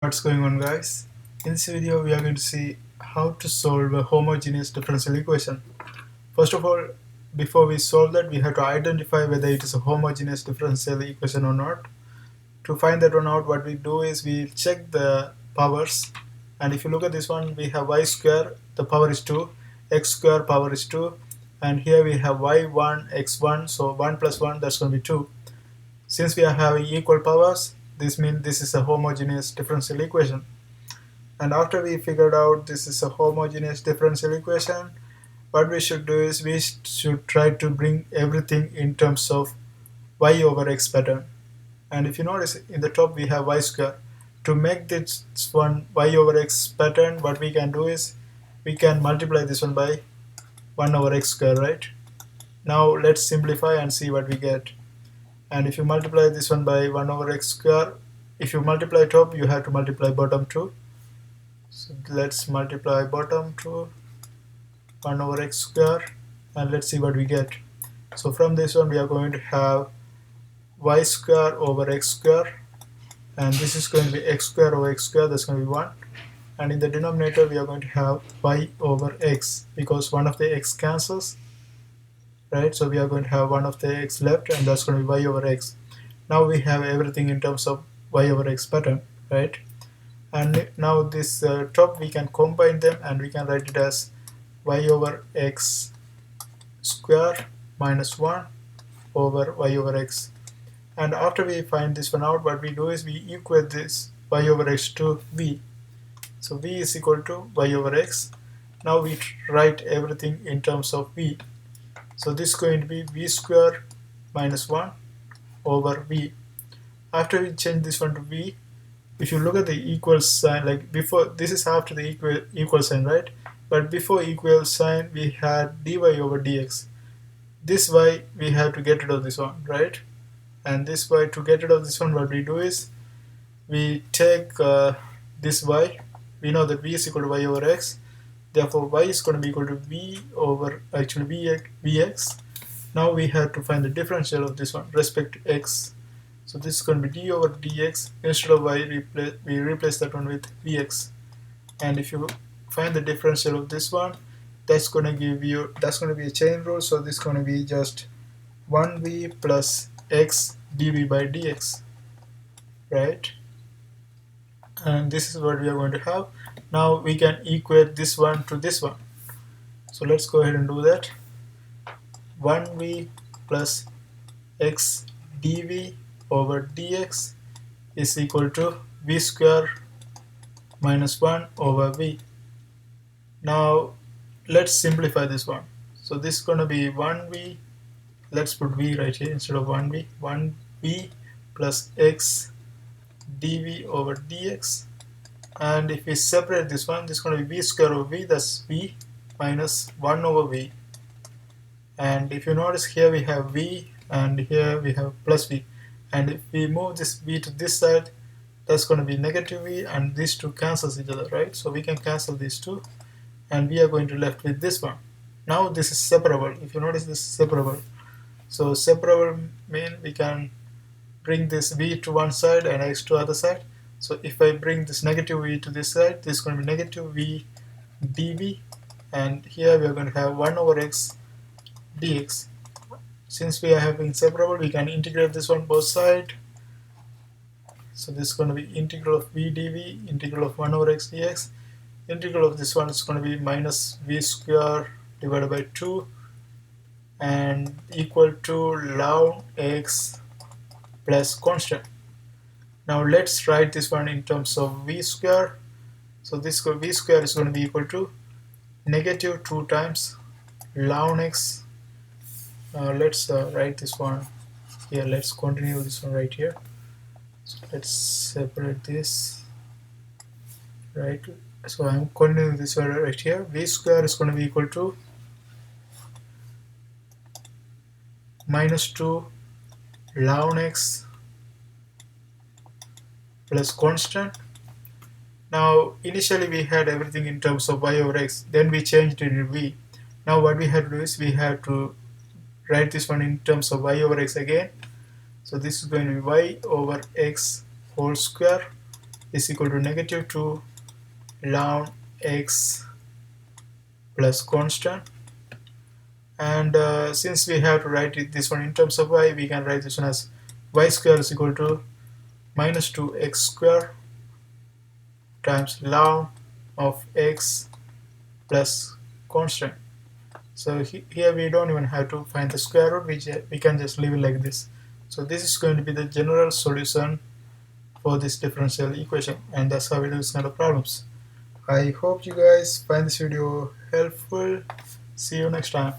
What's going on, guys? In this video we are going to see how to solve a homogeneous differential equation. First of all, before we solve that, we have to identify whether it is a homogeneous differential equation or not. To find that one out, what we do is we check the powers, and if you look at this one, we have y square, the power is 2, x square power is 2, and here we have y1 x1, so 1 plus 1, that's going to be 2. Since we are having equal powers, this means this is a homogeneous differential equation. And after we figured out this is a homogeneous differential equation, what we should do is we should try to bring everything in terms of y over x pattern. And if you notice, in the top we have y square. To make this one y over x pattern, what we can do is we can multiply this one by 1 over x square, right? Now let's simplify and see what we get. And if you multiply this one by 1 over x square, if you multiply top, you have to multiply bottom too. So let's multiply bottom to 1 over x square, and let's see what we get. So from this one we are going to have y square over x square, and this is going to be x square over x square, that's going to be 1. And in the denominator we are going to have y over x, because one of the x cancels, right? So we are going to have one of the x left, and that's going to be y over x. Now we have everything in terms of y over x pattern, right? And now this top, we can combine them and we can write it as y over x square minus 1 over y over x. And after we find this one out, what we do is we equate this y over x to v. So v is equal to y over x. Now we write everything in terms of v. So this is going to be v square minus 1 over v. After we change this one to v, if you look at the equal sign, like before, this is after the equal sign, right? But before equal sign we had dy over dx. This y we have to get rid of this one, right? And this y, to get rid of this one, what we do is we take this y. We know that v is equal to y over x, therefore y is going to be equal to v over vx. Now we have to find the differential of this one respect to x. So this is going to be d over dx. Instead of y, we replace that one with vx. And if you find the differential of this one, that's going to give you, that's going to be a chain rule. So this is going to be just 1v plus x dv by dx, right? And this is what we are going to have. Now we can equate this one to this one. So let's go ahead and do that. 1v plus x dv over dx is equal to v square minus 1 over v. Now let's simplify this one. So this is going to be 1v, let's put v right here instead of 1v, 1v plus x dv over dx. And if we separate this one, this is going to be v square over v, that's v minus 1 over v. And if you notice, here we have v and here we have plus v. And if we move this v to this side, that's going to be negative v, and these two cancels each other, right? So we can cancel these two, and we are going to left with this one. Now this is separable. If you notice, this is separable. So separable means we can bring this v to one side and x to other side. So if I bring this negative v to this side, this is going to be negative v dv, and here we are going to have 1 over x dx. Since we are having separable, we can integrate this one both sides. So this is going to be integral of v dv, integral of 1 over x dx. Integral of this one is going to be minus v square divided by 2 and equal to ln x plus constant. Now let's write this one in terms of v square. So this v square is going to be equal to negative 2 times ln x. Let's write this one here. Let's continue this one right here. So let's separate this, right? So I'm continuing this one right here. V square is going to be equal to minus 2 ln x plus constant. Now initially we had everything in terms of y over x, then we changed it to v. Now what we have to do is we have to write this one in terms of y over x again. So this is going to be y over x whole square is equal to negative 2 ln x plus constant. And since we have to write this one in terms of y, we can write this one as y square is equal to minus 2x square times ln of x plus constant. So here we don't even have to find the square root, we can just leave it like this. So this is going to be the general solution for this differential equation, and that's how we do this kind of problems. I hope you guys find this video helpful. See you next time.